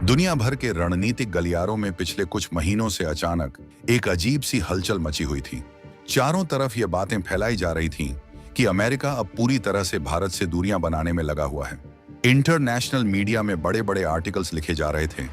दुनिया भर के रणनीतिक गलियारों में पिछले कुछ महीनों से अचानक एक अजीब सी हलचल मची हुई थी। चारों तरफ ये बातें फैलाई जा रही थीं कि अमेरिका अब पूरी तरह से भारत से दूरियां बनाने में लगा हुआ है। इंटरनेशनल मीडिया में बड़े बड़े आर्टिकल्स लिखे जा रहे थे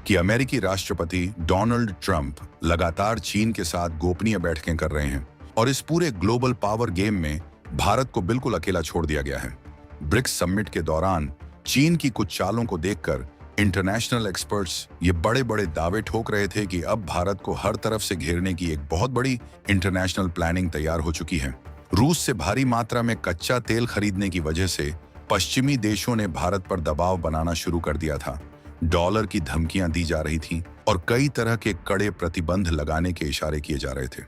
कि अमेरिकी राष्ट्रपति डोनाल्ड ट्रंप लगातार चीन के साथ गोपनीय बैठकें कर रहे हैं और इस पूरे ग्लोबल पावर गेम में भारत को बिल्कुल अकेला छोड़ दिया गया है। ब्रिक्स समिट के दौरान चीन की कुछ चालों को देखकर इंटरनेशनल एक्सपर्ट्स ये बड़े बड़े दावे ठोक रहे थे कि अब भारत को हर तरफ से घेरने की एक बहुत बड़ी इंटरनेशनल प्लानिंग तैयार हो चुकी है। रूस से भारी मात्रा में कच्चा तेल खरीदने की वजह से पश्चिमी देशों ने भारत पर दबाव बनाना शुरू कर दिया था। डॉलर की धमकियां दी जा रही थीं और कई तरह के कड़े प्रतिबंध लगाने के इशारे किए जा रहे थे।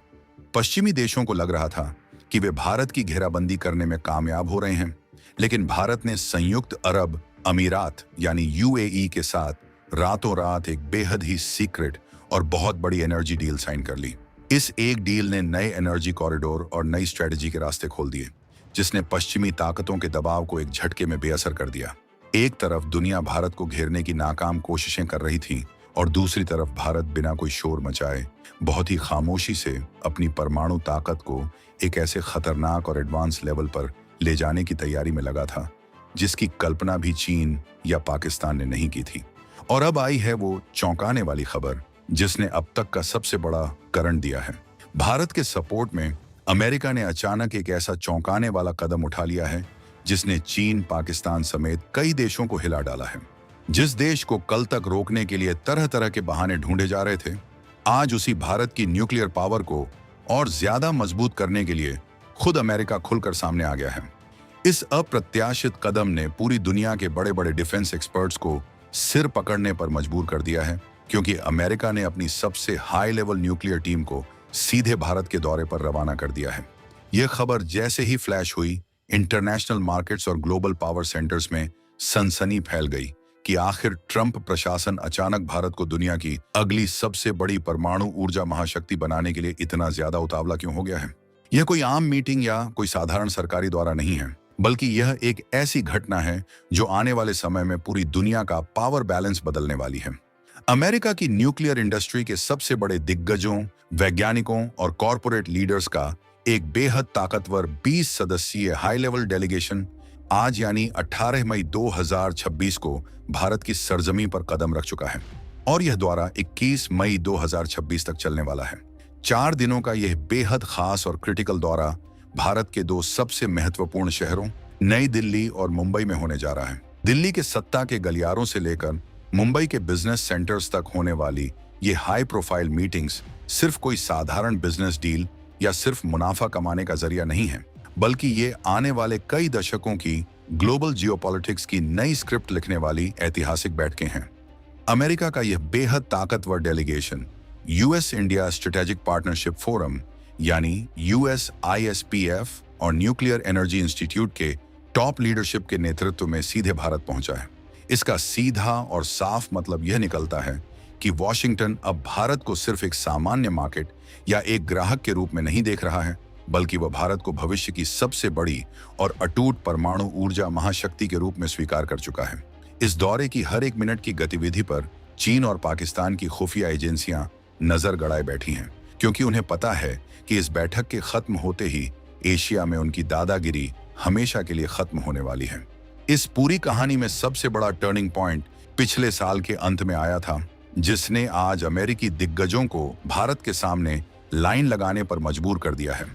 पश्चिमी देशों को लग रहा था कि वे भारत की घेराबंदी करने में कामयाब हो रहे हैं, लेकिन भारत ने संयुक्त अरब अमीरात यानी यूएई के साथ रातों रात एक बेहद ही सीक्रेट और बहुत बड़ी एनर्जी डील साइन कर ली। इस एक डील ने नए एनर्जी कॉरिडोर और नई स्ट्रेटजी के रास्ते खोल दिए, जिसने पश्चिमी ताकतों के दबाव को एक झटके में बेअसर कर दिया। एक तरफ दुनिया भारत को घेरने की नाकाम कोशिशें कर रही थी और दूसरी तरफ भारत बिना कोई शोर मचाए बहुत ही खामोशी से अपनी परमाणु ताकत को एक ऐसे खतरनाक और एडवांस लेवल पर ले जाने की तैयारी में लगा था जिसकी कल्पना भी चीन या पाकिस्तान ने नहीं की थी। और अब आई है वो चौंकाने वाली खबर जिसने अब तक का सबसे बड़ा करंट दिया है। भारत के सपोर्ट में अमेरिका ने अचानक एक ऐसा चौंकाने वाला कदम उठा लिया है जिसने चीन, पाकिस्तान समेत कई देशों को हिला डाला है। जिस देश को कल तक रोकने के लिए तरह तरह के बहाने ढूंढे जा रहे थे, आज उसी भारत की न्यूक्लियर पावर को और ज्यादा मजबूत करने के लिए खुद अमेरिका खुलकर सामने आ गया है। इस अप्रत्याशित कदम ने पूरी दुनिया के बड़े बड़े डिफेंस एक्सपर्ट्स को सिर पकड़ने पर मजबूर कर दिया है, क्योंकि अमेरिका ने अपनी सबसे हाई लेवल न्यूक्लियर टीम को सीधे भारत के दौरे पर रवाना कर दिया है। यह खबर जैसे ही फ्लैश हुई, इंटरनेशनल मार्केट्स और ग्लोबल पावर सेंटर्स में सनसनी फैल गई कि आखिर ट्रंप प्रशासन अचानक भारत को दुनिया की अगली सबसे बड़ी परमाणु ऊर्जा महाशक्ति बनाने के लिए इतना ज्यादा उतावला क्यों हो गया है। यह कोई आम मीटिंग या कोई साधारण सरकारी दौरा नहीं है, बल्कि यह एक ऐसी घटना है जो आने वाले समय में पूरी दुनिया का पावर बैलेंस बदलने वाली है। अमेरिका की न्यूक्लियर इंडस्ट्री के सबसे बड़े दिग्गजों, वैज्ञानिकों और कॉरपोरेट लीडर्स का एक बेहद ताकतवर 20 सदस्यीय हाई लेवल डेलीगेशन आज यानी 18 मई 2026 को भारत की सरजमी पर कदम रख चुका है और यह दौरा 21 मई 2026 तक चलने वाला है। 4 दिनों का यह बेहद खास और क्रिटिकल दौरा भारत के 2 सबसे महत्वपूर्ण शहरों नई दिल्ली और मुंबई में होने जा रहा है। दिल्ली के सत्ता के गलियारों से लेकर मुंबई के बिजनेस सेंटर्स तक होने वाली ये हाई प्रोफाइल मीटिंग्स सिर्फ कोई साधारण बिजनेस डील या सिर्फ मुनाफा कमाने का जरिया नहीं है, बल्कि ये आने वाले कई दशकों की ग्लोबल जियोपॉलिटिक्स की नई स्क्रिप्ट लिखने वाली ऐतिहासिक बैठकें हैं। अमेरिका का यह बेहद ताकतवर delegation US India strategic partnership forum यानी USISPF और न्यूक्लियर एनर्जी इंस्टीट्यूट के टॉप लीडरशिप के नेतृत्व में सीधे भारत पहुंचा है। इसका सीधा और साफ मतलब यह निकलता है कि वॉशिंगटन अब भारत को सिर्फ एक सामान्य मार्केट या एक ग्राहक के रूप में नहीं देख रहा है, बल्कि वह भारत को भविष्य की सबसे बड़ी और अटूट परमाणु ऊर्जा महाशक्ति के रूप में स्वीकार कर चुका है। इस दौरे की हर एक मिनट की गतिविधि पर चीन और पाकिस्तान की खुफिया एजेंसियां नजर गड़ाए बैठी हैं, क्योंकि उन्हें पता है कि इस बैठक के खत्म होते ही एशिया में उनकी दादागिरी हमेशा के लिए खत्म होने वाली है। इस पूरी कहानी में सबसे बड़ा टर्निंग पॉइंट पिछले साल के अंत में आया था, जिसने आज अमेरिकी दिग्गजों को भारत के सामने लाइन लगाने पर मजबूर कर दिया है।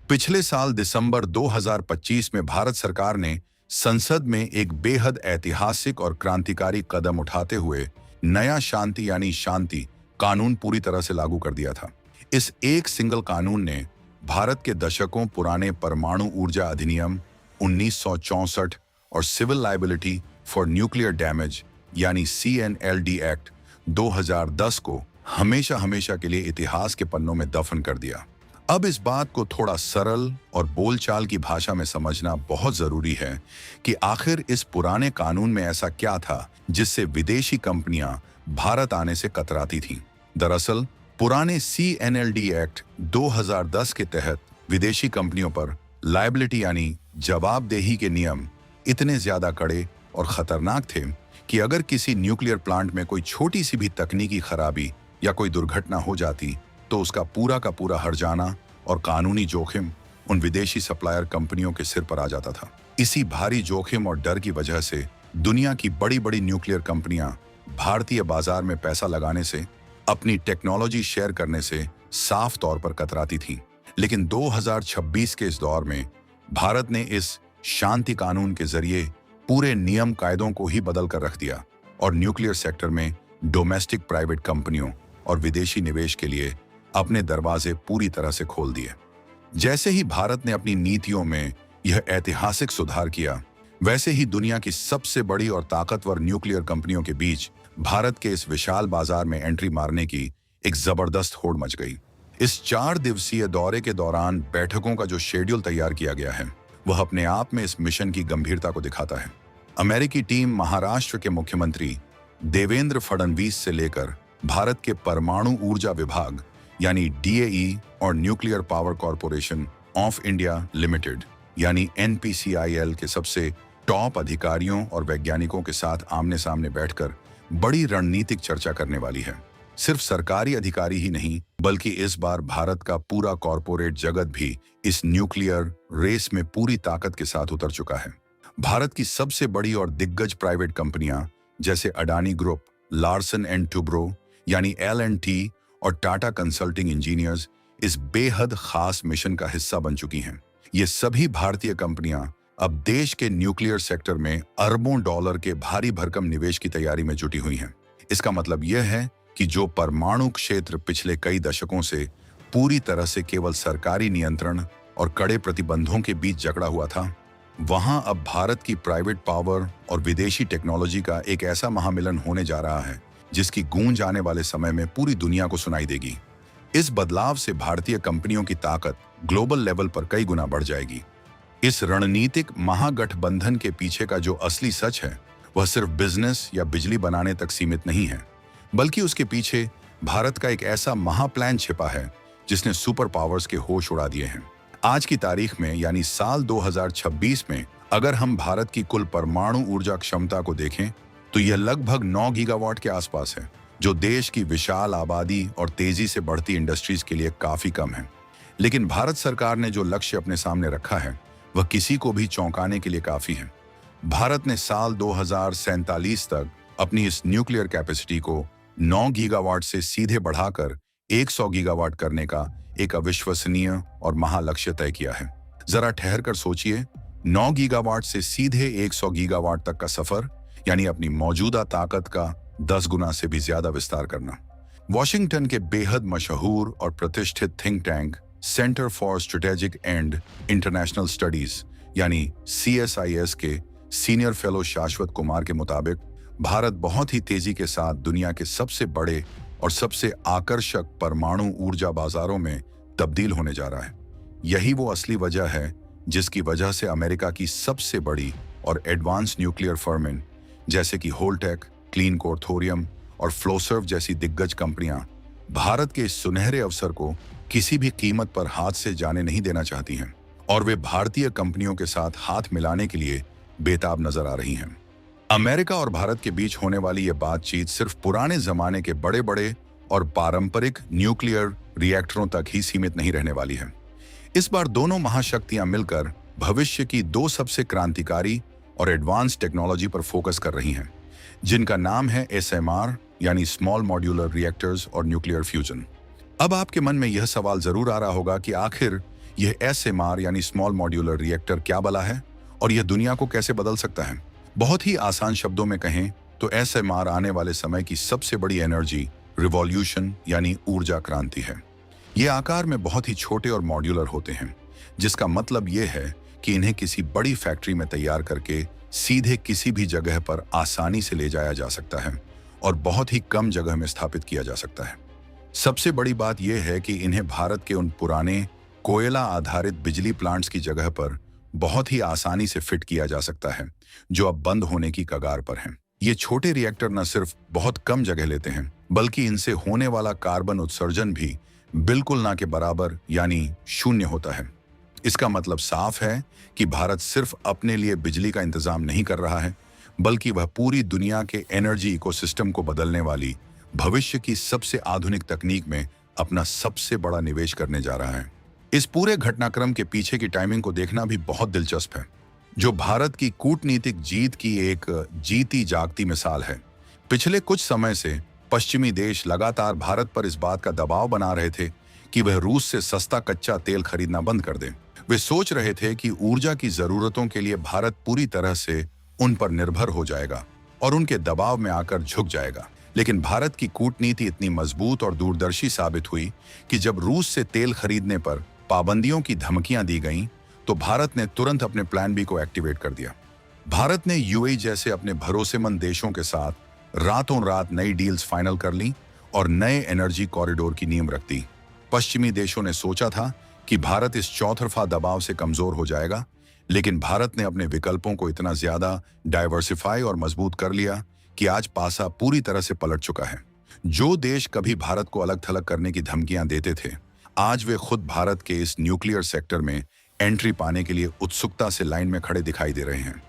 पिछले साल दिसंबर 2025 में भारत सरकार ने संसद में एक बेहद ऐतिहासिक और क्रांतिकारी कदम उठाते हुए नया शांति यानी शांति कानून पूरी तरह से लागू कर दिया था। इस एक सिंगल कानून ने भारत के दशकों पुराने परमाणु ऊर्जा अधिनियम 1964 और civil liability for nuclear damage यानी CNLD एक्ट 2010 को हमेशा हमेशा के लिए इतिहास के पन्नों में दफन कर दिया। अब इस बात को थोड़ा सरल और बोलचाल की भाषा में समझना बहुत जरूरी है कि आखिर इस पुराने कानून में ऐसा क्या था जिससे विदेशी कंपनियां भारत आने से कतराती थीं। दरअसल पुराने CNLD एक्ट 2010 के तहत विदेशी कंपनियों पर लायबिलिटी यानी जवाबदेही के नियम इतने ज्यादा कड़े और खतरनाक थे कि अगर किसी न्यूक्लियर प्लांट में कोई छोटी सी भी तकनीकी खराबी या कोई दुर्घटना हो जाती तो उसका पूरा हर्जाना और कानूनी जोखिम उन विदेशी सप्लायर कंपनियों के सिर पर आ जाता था। इसी भारी जोखिम और डर की वजह से दुनिया की बड़ी बड़ी न्यूक्लियर कंपनियां भारतीय बाजार में पैसा लगाने से, अपनी टेक्नोलॉजी शेयर करने से साफ तौर पर कतराती थीं। लेकिन 2026 के इस दौर में भारत ने इस शांति कानून के जरिए पूरे नियम कायदों को ही बदल कर रख दिया और न्यूक्लियर सेक्टर में डोमेस्टिक प्राइवेट कंपनियों और विदेशी निवेश के लिए अपने दरवाजे पूरी तरह से खोल दिए। जैसे ही भारत ने अपनी नीतियों में यह ऐतिहासिक सुधार किया, वैसे ही दुनिया की सबसे बड़ी और ताकतवर न्यूक्लियर कंपनियों के बीच भारत के इस विशाल बाजार में एंट्री मारने की एक जबरदस्त होड़ मच गई। इस 4 दिवसीय दौरे के दौरान बैठकों का जो शेड्यूल तैयार किया गया है, वह अपने आप में इस मिशन की गंभीरता को दिखाता है। अमेरिकी टीम महाराष्ट्र के मुख्यमंत्री देवेंद्र फडणवीस से लेकर भारत के परमाणु ऊर्जा विभाग यानी DAE और nuclear power corporation of India limited यानी NPCIL के सबसे टॉप अधिकारियों और वैज्ञानिकों के साथ आमने सामने बैठकर बड़ी रणनीतिक चर्चा करने वाली है। सिर्फ सरकारी अधिकारी ही नहीं, बल्कि इस बार भारत का पूरा कॉरपोरेट जगत भी इस न्यूक्लियर रेस में पूरी ताकत के साथ उतर चुका है। भारत की सबसे बड़ी और दिग्गज प्राइवेट कंपनियां जैसे Adani group, Larsen and Toubro यानी L&T और टाटा कंसल्टिंग इंजीनियर्स इस बेहद खास मिशन का हिस्सा बन चुकी हैं। ये सभी भारतीय कंपनियां अब देश के न्यूक्लियर सेक्टर में अरबों डॉलर के भारी भरकम निवेश की तैयारी में जुटी हुई हैं। इसका मतलब यह है कि जो परमाणु क्षेत्र पिछले कई दशकों से पूरी तरह से केवल सरकारी नियंत्रण और कड़े प्रतिबंधों के बीच जकड़ा हुआ था, वहां अब भारत की प्राइवेट पावर और विदेशी टेक्नोलॉजी का एक ऐसा महामिलन होने जा रहा है जिसकी गूंज आने वाले समय में पूरी दुनिया को सुनाई देगी। इस बदलाव से भारतीय कंपनियों की ताकत ग्लोबल लेवल पर कई गुना बढ़ जाएगी। इस रणनीतिक महागठबंधन के पीछे का जो असली सच है, वह सिर्फ बिजनेस या बिजली बनाने तक सीमित नहीं है, बल्कि उसके पीछे भारत का एक ऐसा महाप्लान छिपा है जिसने सुपर पावर्स के होश उड़ा दिए हैं। आज की तारीख में यानी साल 2026 में अगर हम भारत की कुल परमाणु ऊर्जा क्षमता को देखें तो यह लगभग 9 गीगावाट के आसपास है, जो देश की विशाल आबादी और तेजी से बढ़ती इंडस्ट्रीज के लिए काफी कम है। लेकिन भारत सरकार ने जो लक्ष्य अपने सामने रखा है, वह किसी को भी चौंकाने के लिए काफी है। भारत ने साल 2047 तक अपनी इस न्यूक्लियर कैपेसिटी को 9 गीगावाट से सीधे बढ़ाकर 100 गीगावाट करने का एक अविश्वसनीय और महालक्ष्य तय किया है। जरा ठहर कर सोचिए, 9 गीगावाट से सीधे 100 गीगावाट तक का सफर, यानी अपनी मौजूदा ताकत का 10 गुना से भी ज्यादा विस्तार करना। वॉशिंगटन के बेहद मशहूर और प्रतिष्ठित think tank centre for strategic and international studies यानी CSIS के सीनियर फेलो शाश्वत कुमार के मुताबिक भारत बहुत ही तेजी के साथ दुनिया के सबसे बड़े और सबसे आकर्षक परमाणु ऊर्जा बाजारों में तब्दील होने जा रहा है। यही वो असली वजह है जिसकी वजह से अमेरिका की सबसे बड़ी और एडवांस न्यूक्लियर फर्में जैसे कि होल्टेक, क्लीन कोर थोरियम और फ्लोसर्व जैसी दिग्गज कंपनियां भारत के इस सुनहरे अवसर को किसी भी कीमत पर हाथ से जाने नहीं देना चाहती हैं और वे भारतीय कंपनियों के साथ हाथ मिलाने के लिए बेताब नजर आ रही हैं। अमेरिका और भारत के बीच होने वाली यह बातचीत सिर्फ पुराने जमाने के बड़े बड़े और पारंपरिक न्यूक्लियर रिएक्टरों तक ही सीमित नहीं रहने वाली है। इस बार दोनों महाशक्तियां मिलकर भविष्य की 2 सबसे क्रांतिकारी और एडवांस टेक्नोलॉजी पर फोकस कर रही हैं, जिनका नाम है SMR यानी स्मॉल मॉड्यूलर रिएक्टर्स और न्यूक्लियर फ्यूजन। अब आपके मन में यह सवाल जरूर आ रहा होगा कि आखिर यह SMR यानी स्मॉल मॉड्यूलर रिएक्टर क्या भला है और यह दुनिया को कैसे बदल सकता है। बहुत ही आसान शब्दों में कहें तो SMR आने वाले समय की सबसे बड़ी एनर्जी रिवॉल्यूशन यानी ऊर्जा क्रांति है। ये आकार में बहुत ही छोटे और मॉड्यूलर होते हैं, जिसका मतलब ये है कि इन्हें किसी बड़ी फैक्ट्री में तैयार करके सीधे किसी भी जगह पर आसानी से ले जाया जा सकता है और बहुत ही कम जगह में स्थापित किया जा सकता है। सबसे बड़ी बात यह है कि इन्हें भारत के उन पुराने कोयला आधारित बिजली प्लांट्स की जगह पर बहुत ही आसानी से फिट किया जा सकता है, जो अब बंद होने की कगार पर हैं। ये छोटे रिएक्टर न सिर्फ बहुत कम जगह लेते हैं, बल्कि इनसे होने वाला कार्बन उत्सर्जन भी बिल्कुल ना के बराबर यानी शून्य होता है। इसका मतलब साफ है कि भारत सिर्फ अपने लिए बिजली का इंतजाम नहीं कर रहा है, बल्कि वह पूरी दुनिया के एनर्जी इकोसिस्टम को बदलने वाली भविष्य की सबसे आधुनिक तकनीक में अपना सबसे बड़ा निवेश करने जा रहा है। इस पूरे घटनाक्रम के पीछे की टाइमिंग को देखना भी बहुत दिलचस्प है, जो भारत की कूटनीतिक जीत की एक जीती जागती मिसाल है। पिछले कुछ समय से पश्चिमी देश लगातार भारत पर इस बात का दबाव बना रहे थे कि वह रूस से सस्ता कच्चा तेल खरीदना बंद कर दे। वे सोच रहे थे कि ऊर्जा की जरूरतों के लिए भारत पूरी तरह से उन पर निर्भर हो जाएगा और उनके दबाव में आकर झुक जाएगा। लेकिन भारत की कूटनीति इतनी मजबूत और दूरदर्शी साबित हुई कि जब रूस से तेल खरीदने पर पाबंदियों की धमकियां दी गईं, तो भारत ने तुरंत अपने प्लान बी को एक्टिवेट कर दिया। भारत ने यूएई जैसे अपने भरोसेमंद देशों के साथ रातों रात नई डील्स फाइनल कर ली और नए एनर्जी कॉरिडोर की नींव रख दी। पश्चिमी देशों ने सोचा था कि भारत इस चौतरफा दबाव से कमजोर हो जाएगा, लेकिन भारत ने अपने विकल्पों को इतना ज्यादा डाइवर्सिफाई और मजबूत कर लिया कि आज पासा पूरी तरह से पलट चुका है। जो देश कभी भारत को अलग थलग करने की धमकियां देते थे, आज वे खुद भारत के इस न्यूक्लियर सेक्टर में एंट्री पाने के लिए उत्सुकता से लाइन में खड़े दिखाई दे रहे हैं।